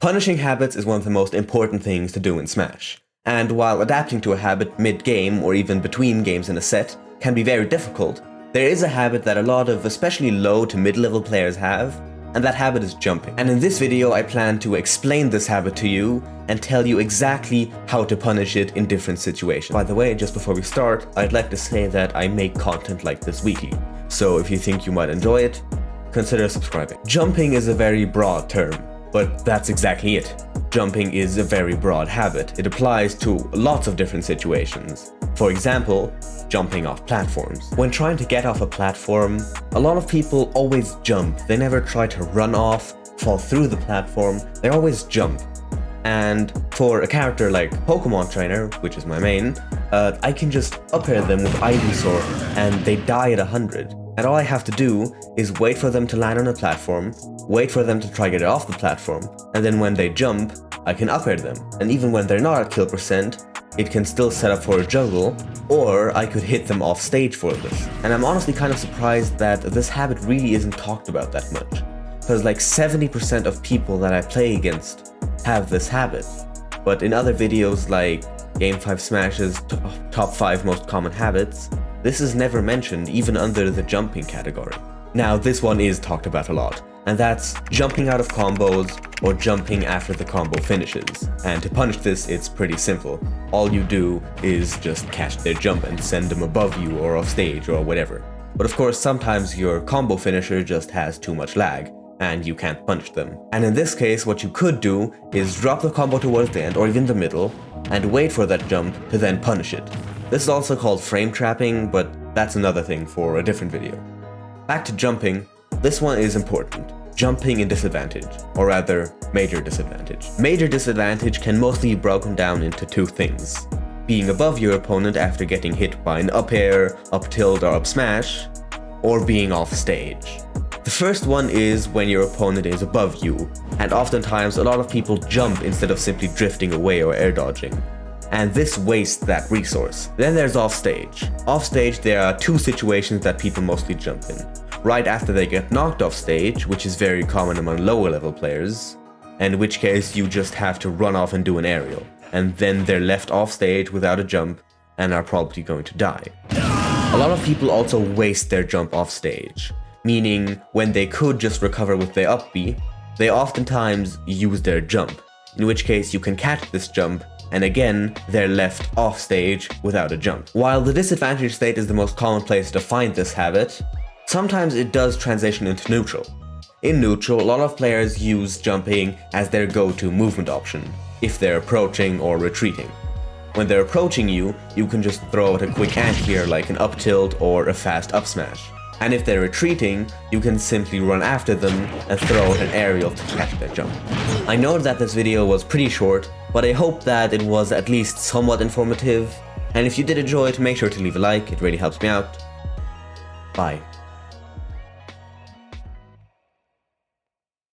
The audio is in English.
Punishing habits is one of the most important things to do in Smash, and while adapting to a habit mid-game or even between games in a set can be very difficult, there is a habit that a lot of especially low to mid-level players have, and that habit is jumping. And in this video I plan to explain this habit to you and tell you exactly how to punish it in different situations. By the way, just before we start, I'd like to say that I make content like this weekly, so if you think you might enjoy it, consider subscribing. Jumping is a very broad term, but that's exactly it. Jumping is a very broad habit. It applies to lots of different situations. For example, jumping off platforms. When trying to get off a platform, a lot of people always jump. They never try to run off, fall through the platform, they always jump. And for a character like Pokemon Trainer, which is my main, I can just up air them with Ivysaur and they die at 100. And all I have to do is wait for them to land on a platform, wait for them to try get off the platform, and then when they jump, I can up air them. And even when they're not at kill percent, it can still set up for a juggle, or I could hit them off stage for this. And I'm honestly kind of surprised that this habit really isn't talked about that much, because like 70% of people that I play against have this habit. But in other videos like Game 5 Smash's top 5 most common habits, this is never mentioned even under the jumping category. Now this one is talked about a lot, and that's jumping out of combos or jumping after the combo finishes. And to punish this, it's pretty simple. All you do is just catch their jump and send them above you or off stage or whatever. But of course sometimes your combo finisher just has too much lag, and you can't punish them. And in this case, what you could do is drop the combo towards the end or even the middle, and wait for that jump to then punish it. This is also called frame trapping, but that's another thing for a different video. Back to jumping, this one is important. Jumping in disadvantage, or rather, major disadvantage. Major disadvantage can mostly be broken down into two things: being above your opponent after getting hit by an up air, up tilt, or up smash, or being off stage. The first one is when your opponent is above you, and oftentimes a lot of people jump instead of simply drifting away or air dodging, and this wastes that resource. Then there's offstage. Offstage, there are two situations that people mostly jump in. Right after they get knocked off stage, which is very common among lower level players, in which case you just have to run off and do an aerial, and then they're left off stage without a jump and are probably going to die. A lot of people also waste their jump off stage, meaning when they could just recover with their up B, they oftentimes use their jump, in which case you can catch this jump and again, they're left off stage without a jump. While the disadvantage state is the most common place to find this habit, sometimes it does transition into neutral. In neutral, a lot of players use jumping as their go-to movement option, if they're approaching or retreating. When they're approaching you, you can just throw out a quick anti-air like an up tilt or a fast up smash. And if they're retreating, you can simply run after them and throw out an aerial to catch their jump. I know that this video was pretty short, but I hope that it was at least somewhat informative. And if you did enjoy it, make sure to leave a like, it really helps me out. Bye.